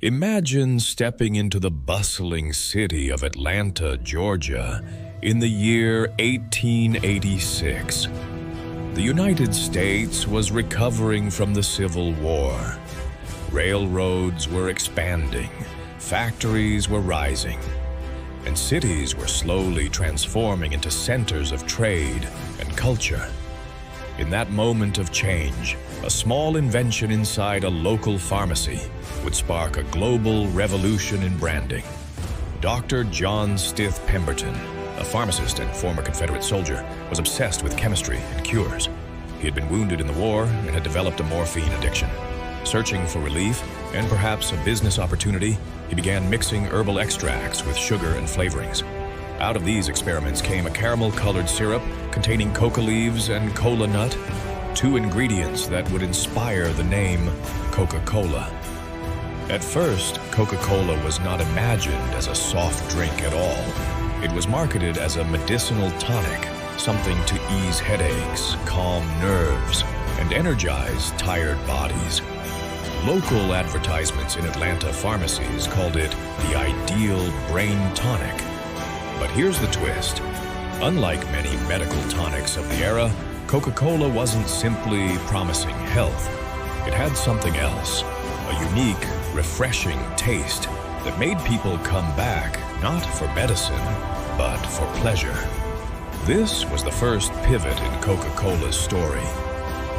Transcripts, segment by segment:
Imagine stepping into the bustling city of Atlanta, Georgia, in the year 1886. The United States was recovering from the Civil War. Railroads were expanding, factories were rising, and cities were slowly transforming into centers of trade and culture. In that moment of change, a small invention inside a local pharmacy would spark a global revolution in branding. Dr. John Stith Pemberton, a pharmacist and former Confederate soldier, was obsessed with chemistry and cures. He had been wounded in the war and had developed a morphine addiction. Searching for relief and perhaps a business opportunity, he began mixing herbal extracts with sugar and flavorings. Out of these experiments came a caramel-colored syrup containing coca leaves and cola nut, two ingredients that would inspire the name Coca-Cola. At first, Coca-Cola was not imagined as a soft drink at all. It was marketed as a medicinal tonic, something to ease headaches, calm nerves, and energize tired bodies. Local advertisements in Atlanta pharmacies called it the ideal brain tonic. But here's the twist. Unlike many medical tonics of the era, Coca-Cola wasn't simply promising health. It had something else, a unique, refreshing taste that made people come back not for medicine, but for pleasure. This was the first pivot in Coca-Cola's story.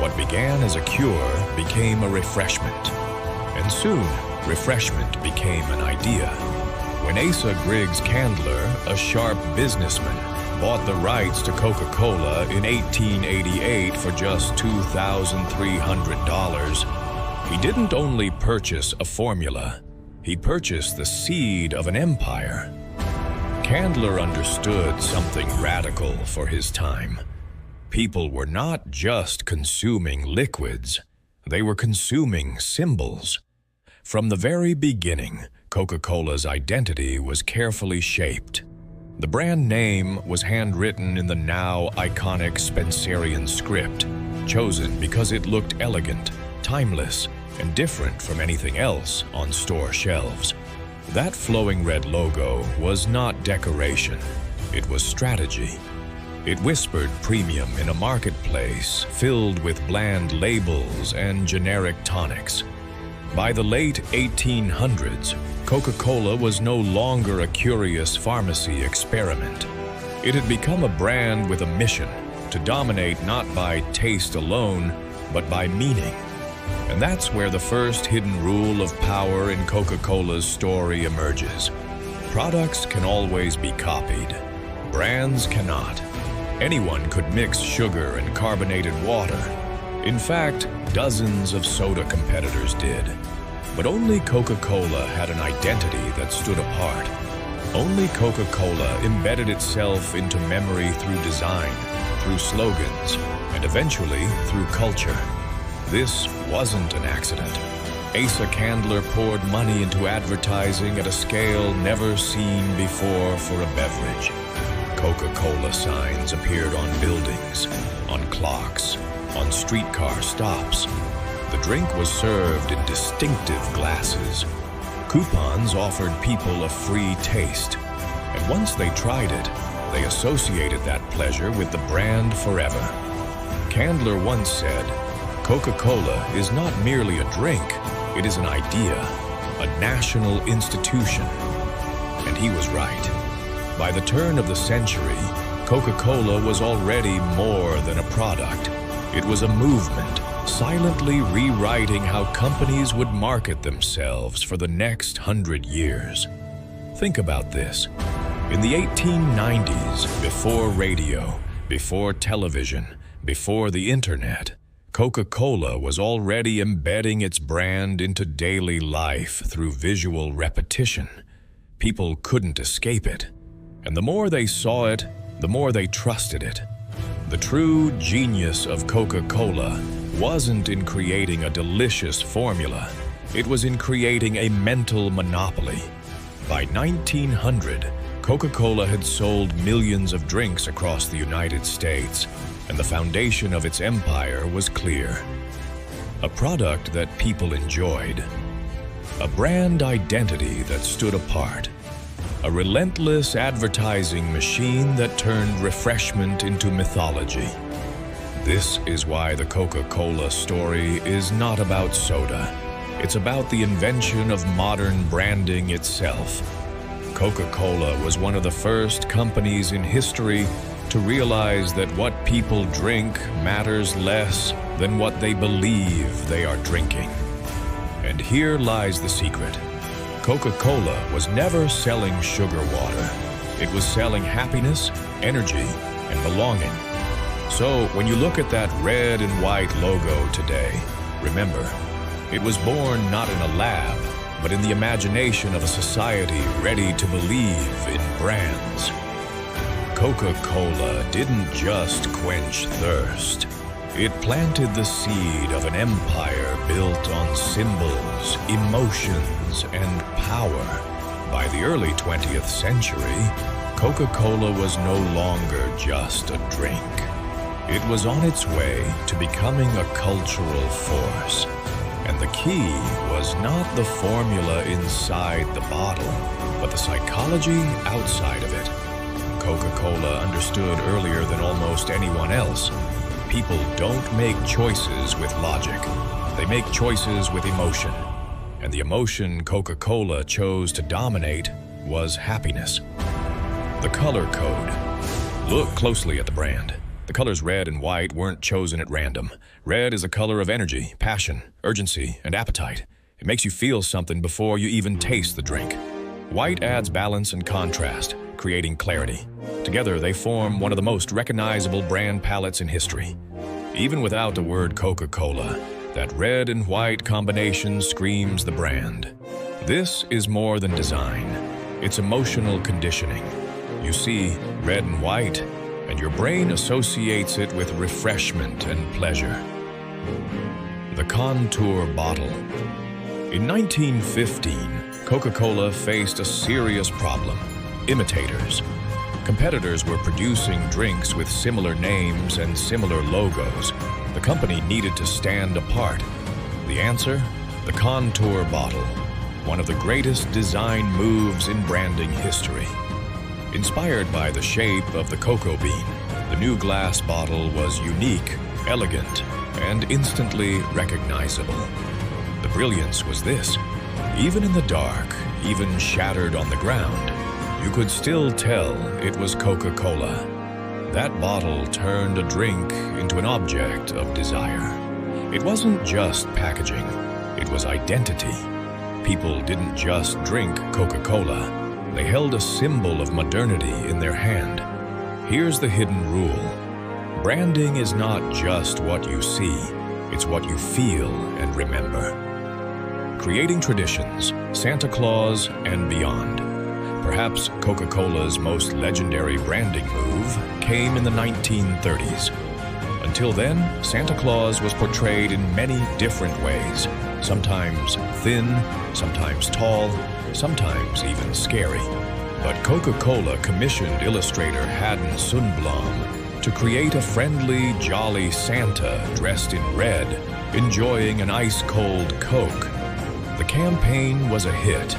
What began as a cure became a refreshment, and soon refreshment became an idea. When Asa Griggs Candler, a sharp businessman, bought the rights to Coca-Cola in 1888 for just $2,300, he didn't only purchase a formula, he purchased the seed of an empire. Candler understood something radical for his time. People were not just consuming liquids, they were consuming symbols. From the very beginning, Coca-Cola's identity was carefully shaped. The brand name was handwritten in the now iconic Spencerian script, chosen because it looked elegant, timeless, and different from anything else on store shelves. That flowing red logo was not decoration, it was strategy. It whispered premium in a marketplace filled with bland labels and generic tonics. By the late 1800s, Coca-Cola was no longer a curious pharmacy experiment. It had become a brand with a mission to dominate not by taste alone, but by meaning. And that's where the first hidden rule of power in Coca-Cola's story emerges. Products can always be copied. Brands cannot. Anyone could mix sugar and carbonated water. In fact, dozens of soda competitors did. But only Coca-Cola had an identity that stood apart. Only Coca-Cola embedded itself into memory through design, through slogans, and eventually through culture. This wasn't an accident. Asa Candler poured money into advertising at a scale never seen before for a beverage. Coca-Cola signs appeared on buildings, on clocks, on streetcar stops. The drink was served in distinctive glasses. Coupons offered people a free taste. And once they tried it, they associated that pleasure with the brand forever. Candler once said, "Coca-Cola is not merely a drink, it is an idea, a national institution." And he was right. By the turn of the century, Coca-Cola was already more than a product. It was a movement, silently rewriting how companies would market themselves for the next 100 years. Think about this. In the 1890s, before radio, before television, before the internet, Coca-Cola was already embedding its brand into daily life through visual repetition. People couldn't escape it. And the more they saw it, the more they trusted it. The true genius of Coca-Cola wasn't in creating a delicious formula. It was in creating a mental monopoly. By 1900, Coca-Cola had sold millions of drinks across the United States, and the foundation of its empire was clear. A product that people enjoyed. A brand identity that stood apart. A relentless advertising machine that turned refreshment into mythology. This is why the Coca-Cola story is not about soda. It's about the invention of modern branding itself. Coca-Cola was one of the first companies in history to realize that what people drink matters less than what they believe they are drinking. And here lies the secret. Coca-Cola was never selling sugar water. It was selling happiness, energy, and belonging. So when you look at that red and white logo today, remember, it was born not in a lab, but in the imagination of a society ready to believe in brands. Coca-Cola didn't just quench thirst. It planted the seed of an empire built on symbols, emotions, and power. By the early 20th century, Coca-Cola was no longer just a drink. It was on its way to becoming a cultural force. And the key was not the formula inside the bottle, but the psychology outside of it. Coca-Cola understood earlier than almost anyone else. People don't make choices with logic. They make choices with emotion. And the emotion Coca-Cola chose to dominate was happiness. The color code. Look closely at the brand. The colors red and white weren't chosen at random. Red is a color of energy, passion, urgency, and appetite. It makes you feel something before you even taste the drink. White adds balance and contrast, creating clarity. Together, they form one of the most recognizable brand palettes in history. Even without the word Coca-Cola, that red and white combination screams the brand. This is more than design. It's emotional conditioning. You see red and white, and your brain associates it with refreshment and pleasure. The contour bottle. In 1915, Coca-Cola faced a serious problem: imitators. Competitors were producing drinks with similar names and similar logos. The company needed to stand apart. The answer? The contour bottle, one of the greatest design moves in branding history. Inspired by the shape of the cocoa bean, the new glass bottle was unique, elegant, and instantly recognizable. The brilliance was this: even in the dark, even shattered on the ground, you could still tell it was Coca-Cola. That bottle turned a drink into an object of desire. It wasn't just packaging, it was identity. People didn't just drink Coca-Cola. They held a symbol of modernity in their hand. Here's the hidden rule. Branding is not just what you see, it's what you feel and remember. Creating traditions, Santa Claus, and beyond. Perhaps Coca-Cola's most legendary branding move came in the 1930s. Until then, Santa Claus was portrayed in many different ways, sometimes thin, sometimes tall, sometimes even scary. But Coca-Cola commissioned illustrator Haddon Sundblom to create a friendly, jolly Santa dressed in red, enjoying an ice-cold Coke. The campaign was a hit.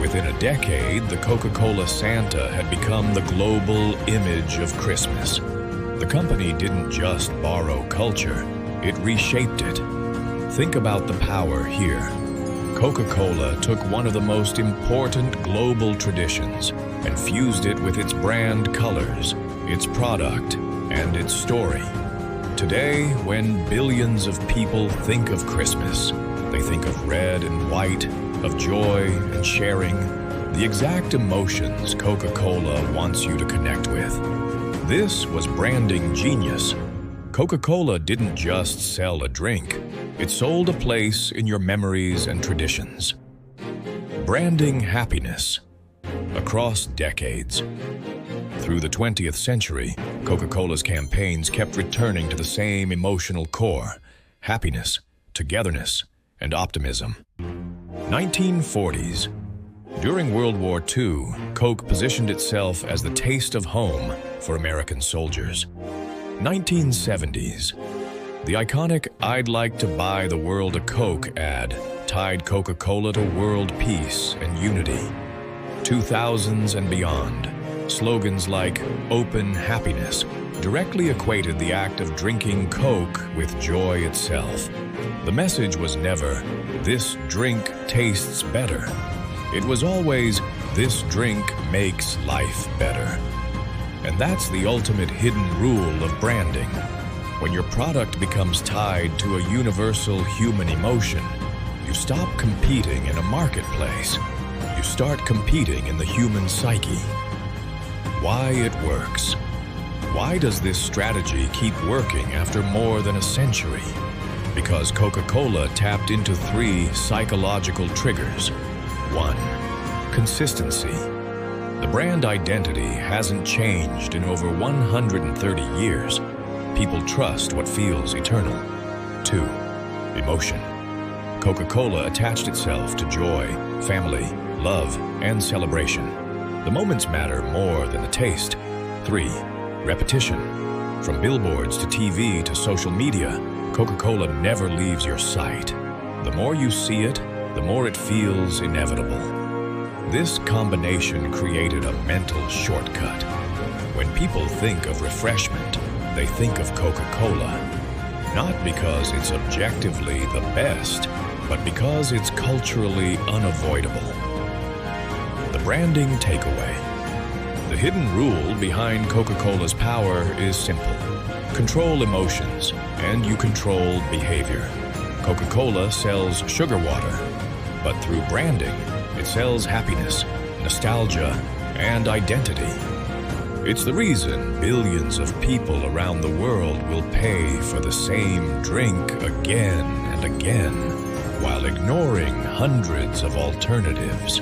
Within a decade, the Coca-Cola Santa had become the global image of Christmas. The company didn't just borrow culture, it reshaped it. Think about the power here. Coca-Cola took one of the most important global traditions and fused it with its brand colors, its product, and its story. Today, when billions of people think of Christmas, they think of red and white, of joy and sharing, the exact emotions Coca-Cola wants you to connect with. This was branding genius. Coca-Cola didn't just sell a drink, it sold a place in your memories and traditions. Branding happiness across decades. Through the 20th century, Coca-Cola's campaigns kept returning to the same emotional core: happiness, togetherness, and optimism. 1940s. During World War II, Coke positioned itself as the taste of home for American soldiers. 1970s. The iconic "I'd like to buy the world a Coke" ad tied Coca-Cola to world peace and unity. 2000s and beyond, slogans like "Open Happiness" directly equated the act of drinking Coke with joy itself. The message was never, "This drink tastes better." It was always, "This drink makes life better." And that's the ultimate hidden rule of branding. When your product becomes tied to a universal human emotion, you stop competing in a marketplace. You start competing in the human psyche. Why it works. Why does this strategy keep working after more than a century? Because Coca-Cola tapped into 3 psychological triggers. 1. Consistency. The brand identity hasn't changed in over 130 years. People trust what feels eternal. 2. Emotion. Coca-Cola attached itself to joy, family, love, and celebration. The moments matter more than the taste. 3. Repetition. From billboards to TV to social media, Coca-Cola never leaves your sight. The more you see it, the more it feels inevitable. This combination created a mental shortcut. When people think of refreshment, they think of Coca-Cola. Not because it's objectively the best, but because it's culturally unavoidable. The branding takeaway. The hidden rule behind Coca-Cola's power is simple. Control emotions, and you control behavior. Coca-Cola sells sugar water, but through branding, it sells happiness, nostalgia, and identity. It's the reason billions of people around the world will pay for the same drink again and again, while ignoring hundreds of alternatives.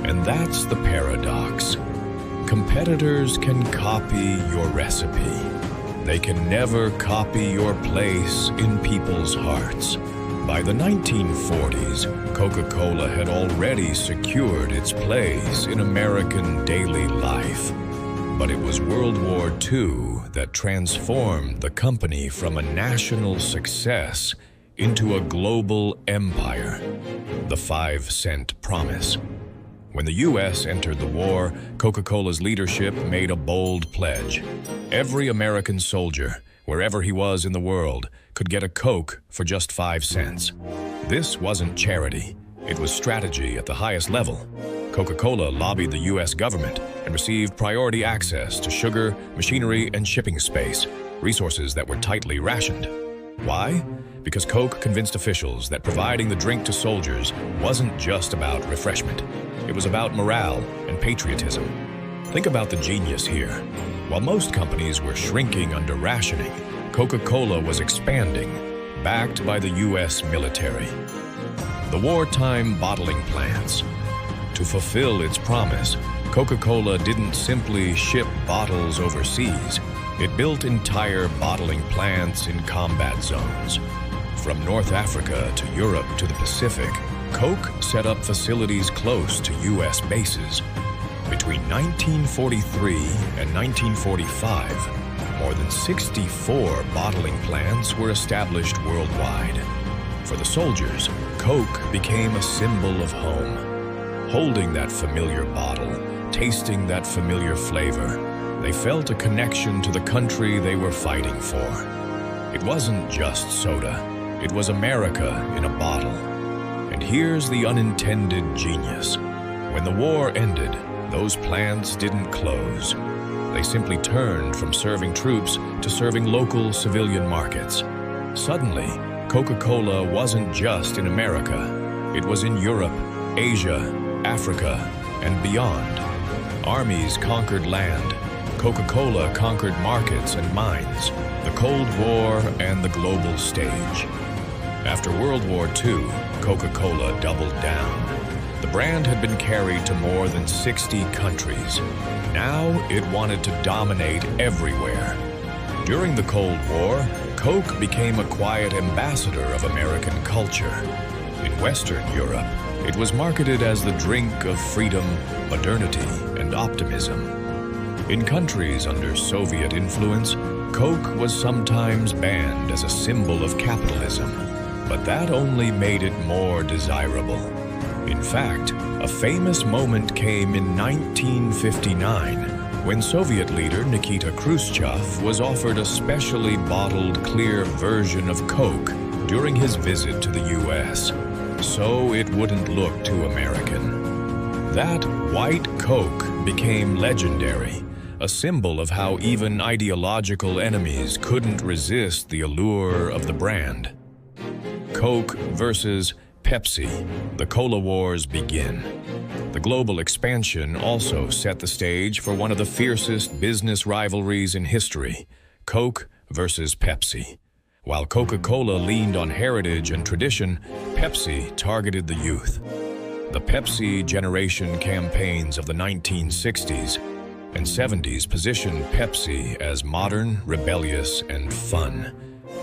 And that's the paradox. Competitors can copy your recipe. They can never copy your place in people's hearts. By the 1940s, Coca-Cola had already secured its place in American daily life. But it was World War II that transformed the company from a national success into a global empire. The 5-cent promise. When the U.S. entered the war, Coca-Cola's leadership made a bold pledge. Every American soldier, wherever he was in the world, could get a Coke for just 5 cents. This wasn't charity. It was strategy at the highest level. Coca-Cola lobbied the U.S. government and received priority access to sugar, machinery, and shipping space, resources that were tightly rationed. Why? Because Coke convinced officials that providing the drink to soldiers wasn't just about refreshment. It was about morale and patriotism. Think about the genius here. While most companies were shrinking under rationing, Coca-Cola was expanding, backed by the U.S. military. The wartime bottling plants. To fulfill its promise, Coca-Cola didn't simply ship bottles overseas. It built entire bottling plants in combat zones. From North Africa to Europe to the Pacific, Coke set up facilities close to U.S. bases. Between 1943 and 1945, more than 64 bottling plants were established worldwide. For the soldiers, Coke became a symbol of home. Holding that familiar bottle, tasting that familiar flavor, they felt a connection to the country they were fighting for. It wasn't just soda, it was America in a bottle. And here's the unintended genius. When the war ended, those plants didn't close. They simply turned from serving troops to serving local civilian markets. Suddenly, Coca-Cola wasn't just in America. It was in Europe, Asia, Africa, and beyond. Armies conquered land. Coca-Cola conquered markets and mines, the Cold War, and the global stage. After World War II, Coca-Cola doubled down. The brand had been carried to more than 60 countries. Now it wanted to dominate everywhere. During the Cold War, Coke became a quiet ambassador of American culture. In Western Europe, it was marketed as the drink of freedom, modernity, and optimism. In countries under Soviet influence, Coke was sometimes banned as a symbol of capitalism. But that only made it more desirable. In fact, a famous moment came in 1959 when Soviet leader Nikita Khrushchev was offered a specially bottled clear version of Coke during his visit to the US, so it wouldn't look too American. That white Coke became legendary, a symbol of how even ideological enemies couldn't resist the allure of the brand. Coke versus Pepsi, the Cola Wars begin. The global expansion also set the stage for one of the fiercest business rivalries in history, Coke versus Pepsi. While Coca-Cola leaned on heritage and tradition, Pepsi targeted the youth. The Pepsi generation campaigns of the 1960s and 70s positioned Pepsi as modern, rebellious, and fun.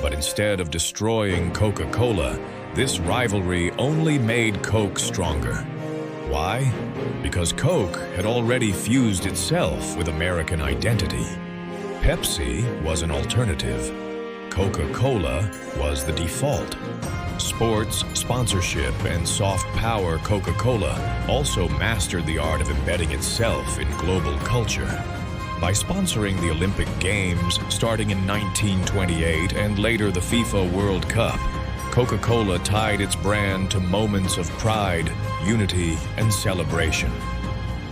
But instead of destroying Coca-Cola, this rivalry only made Coke stronger. Why? Because Coke had already fused itself with American identity. Pepsi was an alternative. Coca-Cola was the default. Sports, sponsorship, and soft power Coca-Cola also mastered the art of embedding itself in global culture. By sponsoring the Olympic Games starting in 1928 and later the FIFA World Cup, Coca-Cola tied its brand to moments of pride, unity, and celebration.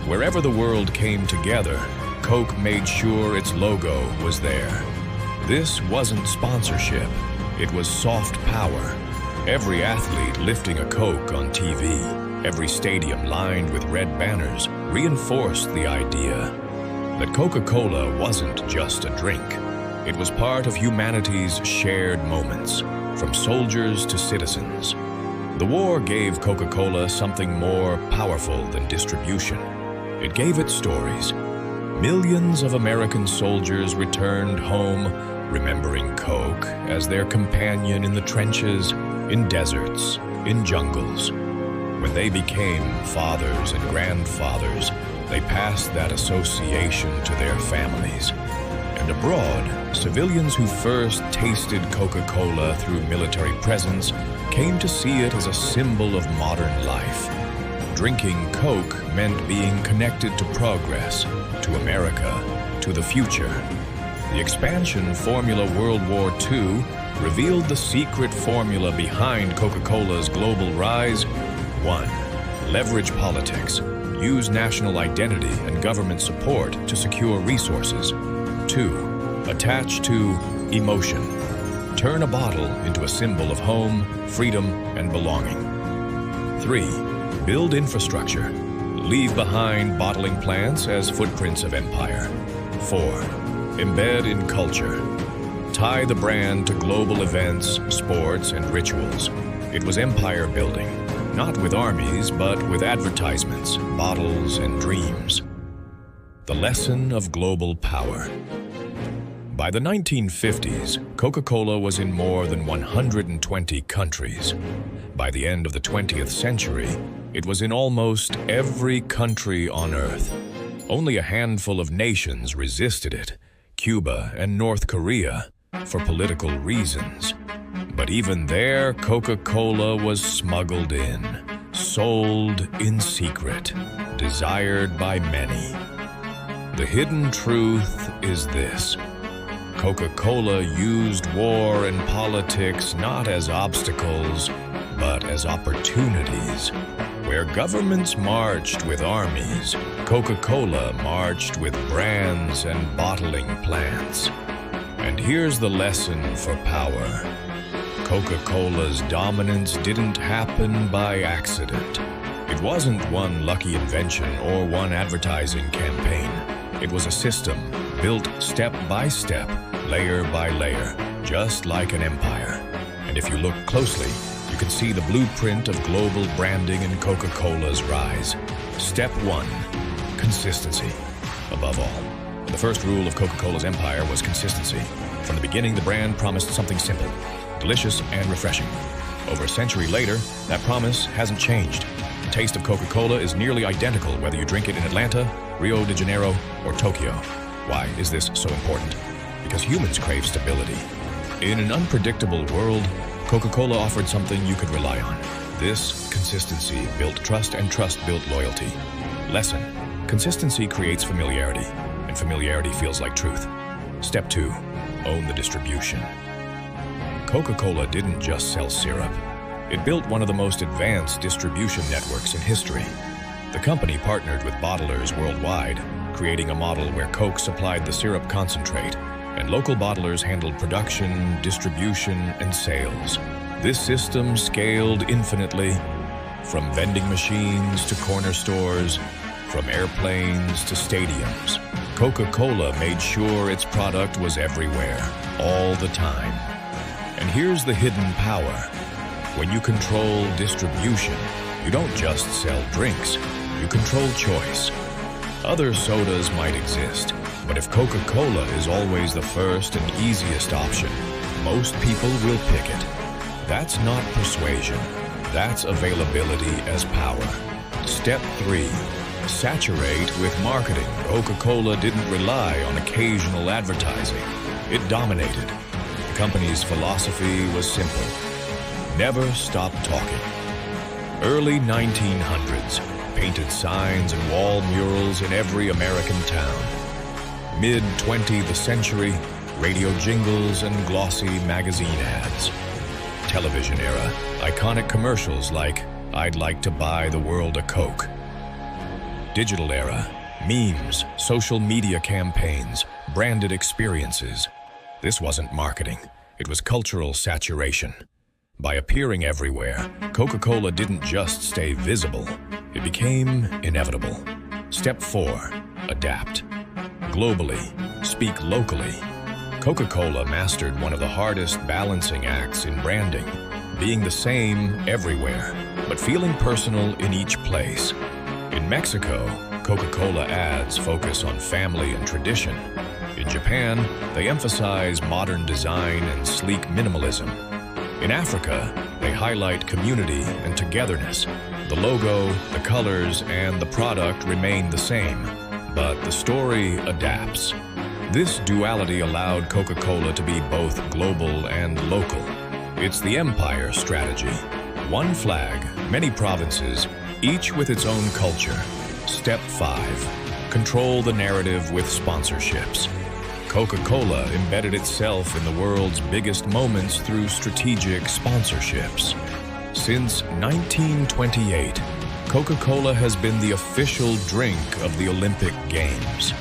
Wherever the world came together, Coke made sure its logo was there. This wasn't sponsorship, it was soft power. Every athlete lifting a Coke on TV, every stadium lined with red banners, reinforced the idea that Coca-Cola wasn't just a drink. It was part of humanity's shared moments, from soldiers to citizens. The war gave Coca-Cola something more powerful than distribution. It gave it stories. Millions of American soldiers returned home remembering Coke as their companion in the trenches, in deserts, in jungles. When they became fathers and grandfathers, they passed that association to their families. And abroad, civilians who first tasted Coca-Cola through military presence came to see it as a symbol of modern life. Drinking Coke meant being connected to progress, to America, to the future. The expansion formula World War II revealed the secret formula behind Coca-Cola's global rise. 1. Leverage politics. Use national identity and government support to secure resources. 2. Attach to emotion. Turn a bottle into a symbol of home, freedom, and belonging. 3. Build infrastructure. Leave behind bottling plants as footprints of empire. 4. Embed in culture. Tie the brand to global events, sports, and rituals. It was empire building, not with armies, but with advertisements, bottles, and dreams. The lesson of global power. By the 1950s, Coca-Cola was in more than 120 countries. By the end of the 20th century, it was in almost every country on Earth. Only a handful of nations resisted it, Cuba and North Korea, for political reasons. But even there, Coca-Cola was smuggled in, sold in secret, desired by many. The hidden truth is this: Coca-Cola used war and politics not as obstacles, but as opportunities. Where governments marched with armies, Coca-Cola marched with brands and bottling plants. And here's the lesson for power. Coca-Cola's dominance didn't happen by accident. It wasn't one lucky invention or one advertising campaign. It was a system built step by step, layer by layer, just like an empire. And if you look closely, you can see the blueprint of global branding in Coca-Cola's rise. Step 1, consistency. Above all, the first rule of Coca-Cola's empire was consistency. From the beginning, the brand promised something simple, delicious and refreshing. Over a century later, that promise hasn't changed. The taste of Coca-Cola is nearly identical whether you drink it in Atlanta, Rio de Janeiro, or Tokyo. Why is this so important? Because humans crave stability. In an unpredictable world, Coca-Cola offered something you could rely on. This consistency built trust, and trust built loyalty. Lesson: consistency creates familiarity, and familiarity feels like truth. Step 2, own the distribution. Coca-Cola didn't just sell syrup. It built one of the most advanced distribution networks in history. The company partnered with bottlers worldwide, creating a model where Coke supplied the syrup concentrate, and local bottlers handled production, distribution, and sales. This system scaled infinitely, from vending machines to corner stores, from airplanes to stadiums. Coca-Cola made sure its product was everywhere, all the time. And here's the hidden power. When you control distribution, you don't just sell drinks, you control choice. Other sodas might exist, but if Coca-Cola is always the first and easiest option, most people will pick it. That's not persuasion, that's availability as power. Step 3, saturate with marketing. Coca-Cola didn't rely on occasional advertising, it dominated. The company's philosophy was simple: never stop talking. Early 1900s, painted signs and wall murals in every American town. Mid-20th century, radio jingles and glossy magazine ads. Television era, iconic commercials like "I'd like to buy the world a Coke." Digital era, memes, social media campaigns, branded experiences. This wasn't marketing, it was cultural saturation. By appearing everywhere, Coca-Cola didn't just stay visible, it became inevitable. Step 4, adapt. Globally, speak locally. Coca-Cola mastered one of the hardest balancing acts in branding, being the same everywhere, but feeling personal in each place. In Mexico, Coca-Cola ads focus on family and tradition. In Japan, they emphasize modern design and sleek minimalism. In Africa, they highlight community and togetherness. The logo, the colors, and the product remain the same, but the story adapts. This duality allowed Coca-Cola to be both global and local. It's the empire strategy. One flag, many provinces, each with its own culture. Step 5, control the narrative with sponsorships. Coca-Cola embedded itself in the world's biggest moments through strategic sponsorships. Since 1928, Coca-Cola has been the official drink of the Olympic Games.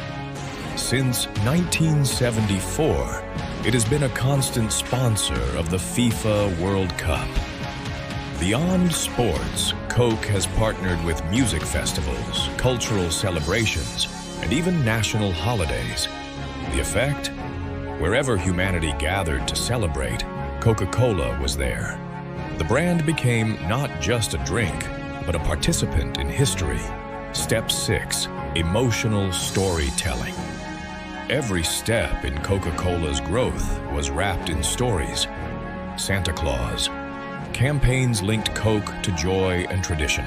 Since 1974, it has been a constant sponsor of the FIFA World Cup. Beyond sports, Coke has partnered with music festivals, cultural celebrations, and even national holidays. The effect? Wherever humanity gathered to celebrate, Coca-Cola was there. The brand became not just a drink, but a participant in history. Step 6, emotional storytelling. Every step in Coca-Cola's growth was wrapped in stories. Santa Claus. Campaigns linked Coke to joy and tradition.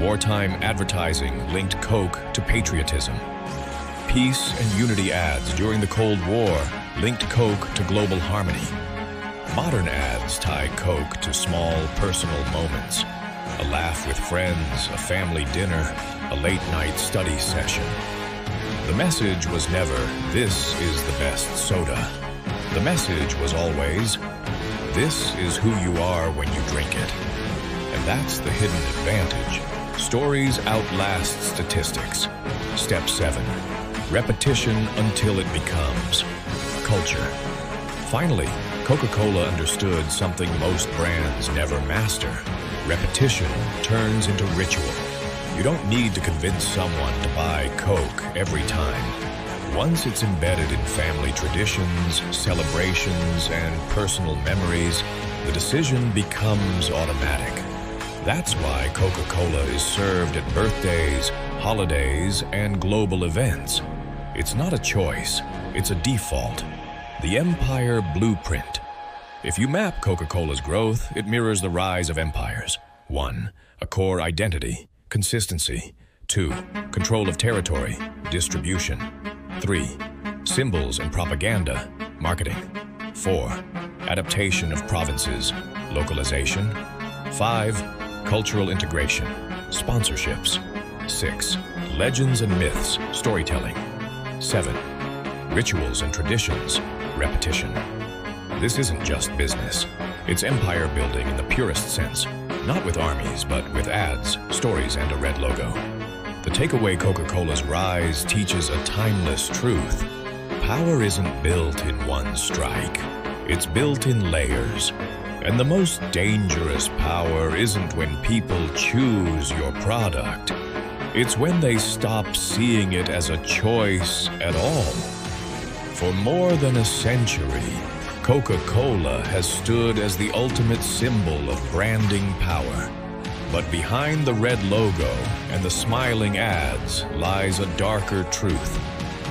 Wartime advertising linked Coke to patriotism. Peace and unity ads during the Cold War linked Coke to global harmony. Modern ads tie Coke to small, personal moments. A laugh with friends, a family dinner, a late-night study session. The message was never, "This is the best soda." The message was always, "This is who you are when you drink it." And that's the hidden advantage. Stories outlast statistics. Step 7. Repetition until it becomes culture. Finally, Coca-Cola understood something most brands never master. Repetition turns into ritual. You don't need to convince someone to buy Coke every time. Once it's embedded in family traditions, celebrations, and personal memories, the decision becomes automatic. That's why Coca-Cola is served at birthdays, holidays, and global events. It's not a choice, it's a default. The Empire Blueprint. If you map Coca-Cola's growth, it mirrors the rise of empires. 1. A core identity, consistency. 2. Control of territory, distribution. 3. Symbols and propaganda, marketing. 4. Adaptation of provinces, Localization. 5. Cultural integration. Sponsorships. 6. Legends and myths. Storytelling. 7. Rituals and traditions. Repetition. This isn't just business. It's empire building in the purest sense. Not with armies, but with ads, stories, and a red logo. The takeaway Coca-Cola's rise teaches a timeless truth. Power isn't built in one strike. It's built in layers. And the most dangerous power isn't when people choose your product. It's when they stop seeing it as a choice at all. For more than a century, Coca-Cola has stood as the ultimate symbol of branding power. But behind the red logo and the smiling ads lies a darker truth.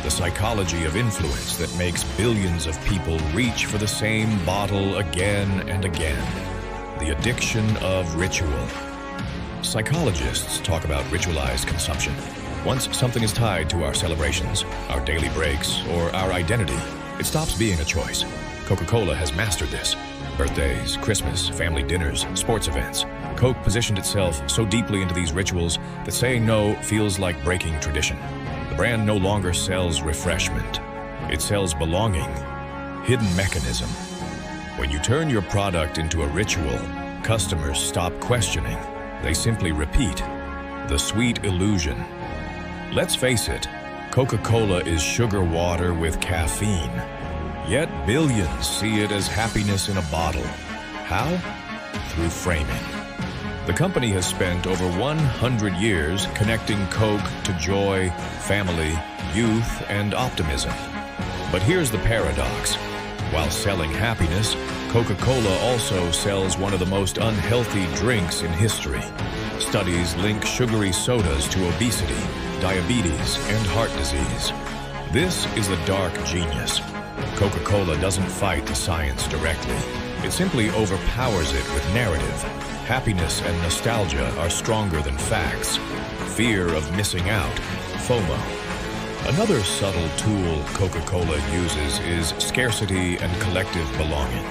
The psychology of influence that makes billions of people reach for the same bottle again and again. The addiction of ritual. Psychologists talk about ritualized consumption. Once something is tied to our celebrations, our daily breaks, or our identity, it stops being a choice. Coca-Cola has mastered this. Birthdays, Christmas, family dinners, sports events. Coke positioned itself so deeply into these rituals that saying no feels like breaking tradition. The brand no longer sells refreshment. It sells belonging, hidden mechanism. When you turn your product into a ritual, customers stop questioning. They simply repeat. The sweet illusion. Let's face it, Coca-Cola is sugar water with caffeine. Yet billions see it as happiness in a bottle. How? Through framing. The company has spent over 100 years connecting Coke to joy, family, youth, and optimism. But here's the paradox. While selling happiness, Coca-Cola also sells one of the most unhealthy drinks in history. Studies link sugary sodas to obesity, diabetes, and heart disease. This is the dark genius. Coca-Cola doesn't fight the science directly. It simply overpowers it with narrative. Happiness and nostalgia are stronger than facts. Fear of missing out, FOMO. Another subtle tool Coca-Cola uses is scarcity and collective belonging.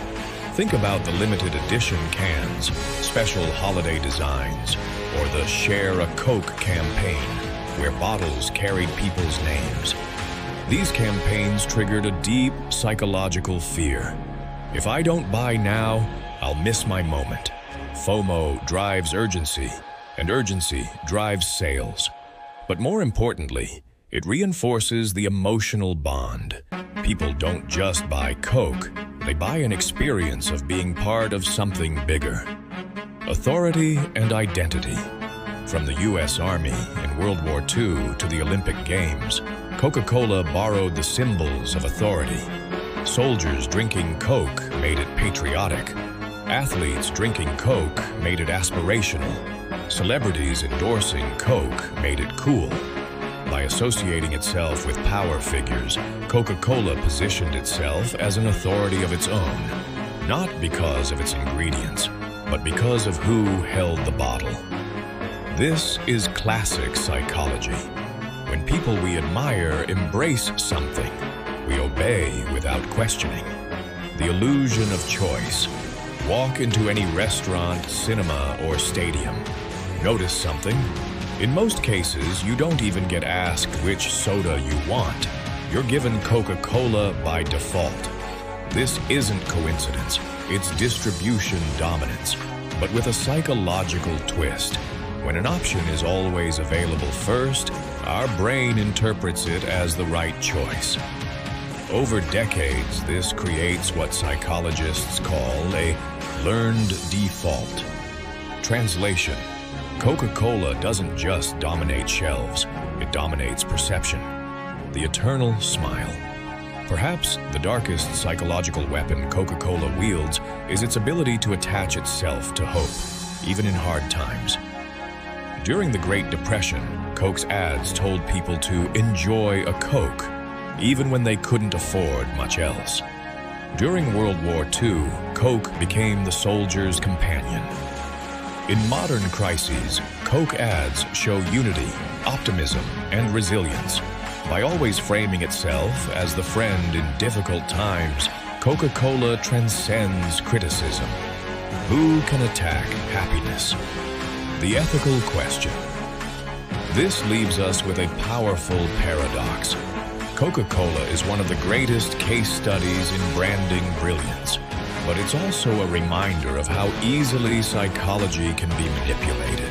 Think about the limited edition cans, special holiday designs, or the Share a Coke campaign, where bottles carried people's names. These campaigns triggered a deep psychological fear. If I don't buy now, I'll miss my moment. FOMO drives urgency, and urgency drives sales. But more importantly, it reinforces the emotional bond. People don't just buy Coke, they buy an experience of being part of something bigger. Authority and identity. From the U.S. Army in World War II to the Olympic Games, Coca-Cola borrowed the symbols of authority. Soldiers drinking Coke made it patriotic. Athletes drinking Coke made it aspirational. Celebrities endorsing Coke made it cool. By associating itself with power figures, Coca-Cola positioned itself as an authority of its own, not because of its ingredients, but because of who held the bottle. This is classic psychology. When people we admire embrace something, we obey without questioning. The illusion of choice. Walk into any restaurant, cinema, or stadium. Notice something. In most cases, you don't even get asked which soda you want. You're given Coca-Cola by default. This isn't coincidence. It's distribution dominance, but with a psychological twist. When an option is always available first, our brain interprets it as the right choice. Over decades, this creates what psychologists call a learned default. Translation: Coca-Cola doesn't just dominate shelves, it dominates perception. The eternal smile. Perhaps the darkest psychological weapon Coca-Cola wields is its ability to attach itself to hope, even in hard times. During the Great Depression, Coke's ads told people to enjoy a Coke, even when they couldn't afford much else. During World War II, Coke became the soldier's companion. In modern crises, Coke ads show unity, optimism, and resilience. By always framing itself as the friend in difficult times, Coca-Cola transcends criticism. Who can attack happiness? The ethical question. This leaves us with a powerful paradox. Coca-Cola is one of the greatest case studies in branding brilliance, but it's also a reminder of how easily psychology can be manipulated.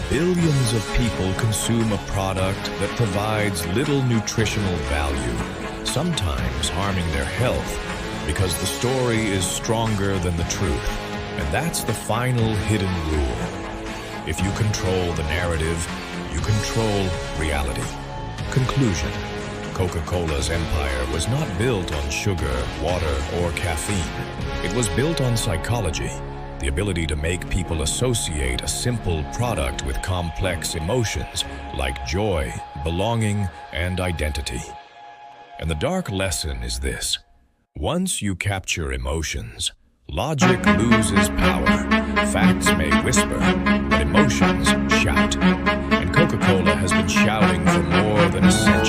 Billions of people consume a product that provides little nutritional value, sometimes harming their health, because the story is stronger than the truth. And that's the final hidden rule. If you control the narrative, you control reality. Conclusion. Coca-Cola's empire was not built on sugar, water, or caffeine. It was built on psychology, the ability to make people associate a simple product with complex emotions like joy, belonging, and identity. And the dark lesson is this. Once you capture emotions, logic loses power. Facts may whisper, but emotions shout. And Coca-Cola has been shouting for more than a century.